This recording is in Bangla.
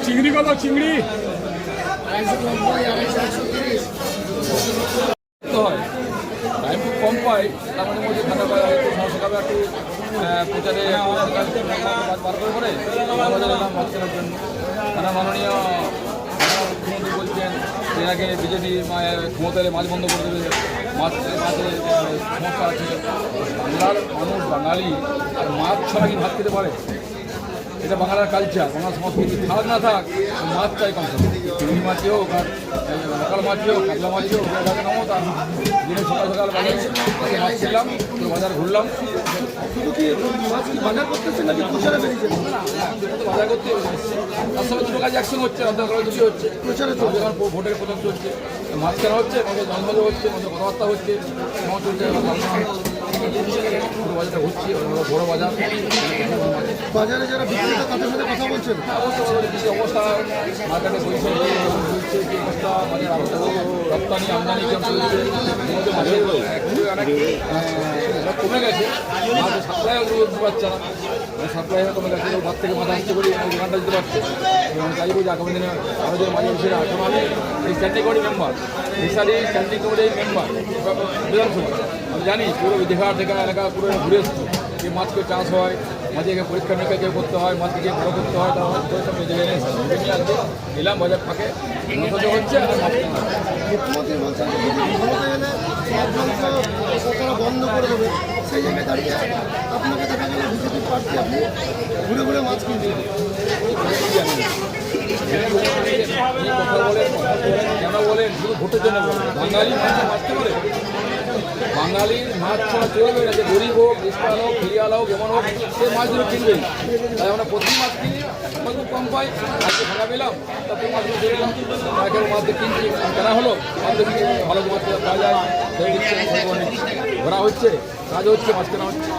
চিংড়ি কত চিংড়ি হয় টাইম খুব কম পাই তার মধ্যে খাতা পাই একটু সমস্যা খাবে একটু প্রচারে বার করে আমাদের এলাম মাছ কেনার জন্য তারা মাননীয় মুখ্যমন্ত্রী বলছেন এর আগে বিজেপি ক্ষমতা এলে মাছ বন্ধ করে দেবে মাছের সমস্যা আছে বাংলার মানুষ বাঙালি আর মাছ ছাড়া কি ভাত খেতে পারে এটা বাংলার কালচার বাংলার সংস্কৃতি থাক না থাক মাছ চাই কম চিংড়ি মাছই হোক আর লোকাল মাছই হোক কাতলা মাছই হোক এটাকে নামো তা দিনে সকাল সকাল বাজারে মাছ খেলাম পুরো বাজার ঘুরলাম শুধু কি মাছ কি বাজার করতেছে নাকি প্রচারে বেরিয়েছে বাজার করতে তার সঙ্গে দুটো কাজ একসঙ্গে হচ্ছে রান্না করা দুটি হচ্ছে প্রচারে তো যখন ভোটের প্রচার চলছে মাছ কেনা হচ্ছে আমাদের জন্মজ হচ্ছে আমাদের কথাবার্তা হচ্ছে সমস্ত চলছে পুরো বাজারটা ঘুরছি বড় বাজার বাজারে যারা বিক্রেতা তাদের সাথে কথা বলছেন যে অবস্থা মার্কেটে পরিষেবা চলছে কি অবস্থা বাজার রপ্তানি আমদানি কেমন চলছে মাছের অনেক কমে গেছে মাছের সাপ্লাইও দিতে পারছে না সাপ্লাই কমে গেছে ভাত থেকে মাথা হচ্ছে বলে দোকানটা দিতে পারছে এবং চাইব যে আগামী দিনে আরও যে মাঝে বসে এখন আমি এই standing committee member fishery standing কমিটির মেম্বার বিধানসভা আমি জানি পুরো দীঘার থেকে এলাকা পুরো ঘুরে এসছি যে মাছকে চাষ হয় মাঝে পরীক্ষা নিরীক্ষা কেউ করতে হয় মাছকে বড় করতে হয় তার পরিশ্রম নিজে জেনে আজকে এলাম বাজার ফাঁকে হচ্ছে আর মাছ মুখ্যমন্ত্রী বলছেন ক্ষমতা এলে তারা বন্ধ করে দেবে সেই জায়গায় দাঁড়িয়ে আপনাকে দেখা গেল বিজেপির প্রার্থী আপনি ঘুরে ঘুরে মাছ কিনছেন কথা বলেন কেন বলেন শুধু ভোটের জন্য বলেন বাঙালি মাছ মাছতে পারে বাঙালির মাছ ছাড়া চলবে না যে গরিব হোক ইস্পাল হোক ফিরিয়াল হোক যেমন হোক সে মাছগুলো কিনবেই তাই আমরা প্রতি মাছ কিনি খুব কম পাই আজকে ভাড়া পেলাম তারপর মাছগুলো দিয়ে দিলাম কেউ মাছ দিয়ে কিনছি কেনা হলো মাছ দেখি ভালো মাছ পাওয়া যায় সেই দিচ্ছে ঘোরা হচ্ছে কাজ হচ্ছে মাছ কেনা হচ্ছে